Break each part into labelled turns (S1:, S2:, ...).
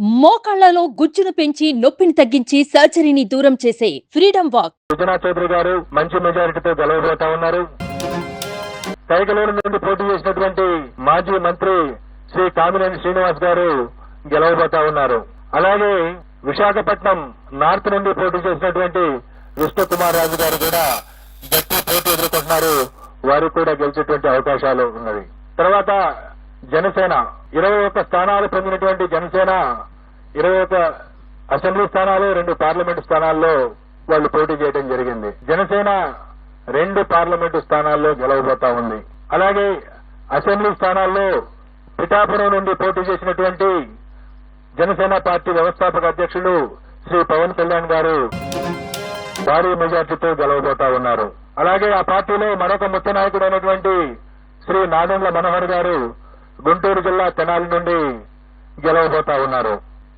S1: మోకాళ్లలో గుజ్జును పెంచి నొప్పిని తగ్గించి సర్జరీని దూరం చేసే ఫ్రీడమ్ వాక్.
S2: సుజనా చౌదరి గారు మంచి మెజారిటీతో గెలవబోతా ఉన్నారు. కైకలూరు నుండి పోటీ చేసినటువంటి మాజీ మంత్రి శ్రీ కామినేని శ్రీనివాస్ గారు గెలవబోతా ఉన్నారు. అలాగే విశాఖపట్నం నార్త్ నుండి పోటీ చేసినటువంటి విష్ణు కుమార్ రాజు గారు కూడా గట్టి పోటీ ఎదుర్కొంటున్నారు. వారు కూడా గెలిచేటువంటి అవకాశాలు ఉన్నవి. తర్వాత జనసేన 21 స్థానాలు పొందినటువంటి జనసేన 21 అసెంబ్లీ స్థానాలు, 2 పార్లమెంటు స్థానాల్లో వాళ్ళు పోటీ చేయడం జరిగింది. జనసేన 2 పార్లమెంటు స్థానాల్లో గెలవబోతా ఉంది. అలాగే అసెంబ్లీ స్థానాల్లో పిఠాపురం నుండి పోటీ చేసినటువంటి జనసేన పార్టీ వ్యవస్థాపక అధ్యక్షులు శ్రీ పవన్ కళ్యాణ్ గారు భారీ మెజార్టీతో గెలవబోతా ఉన్నారు. అలాగే ఆ పార్టీలో మరొక ముఖ్య నాయకుడైనటువంటి శ్రీ నాదెండ్ల మనోహర్ గారు గుంటూరు జిల్లా తెనాలి నుండి గెలవబోతా ఉన్నారు.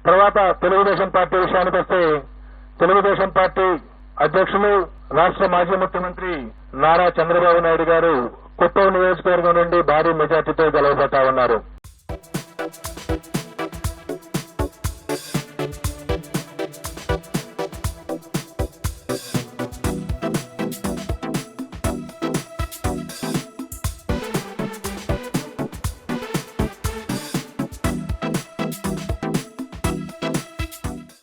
S2: తర్వాత తెలుగుదేశం పార్టీ విషయానికి వస్తే తెలుగుదేశం పార్టీ అధ్యక్షులు రాష్ట్ర మాజీ ముఖ్యమంత్రి నారా చంద్రబాబు నాయుడు గారు కుప్పం నియోజకవర్గం నుండి భారీ మెజార్టీతో గెలవబోతా ఉన్నారు.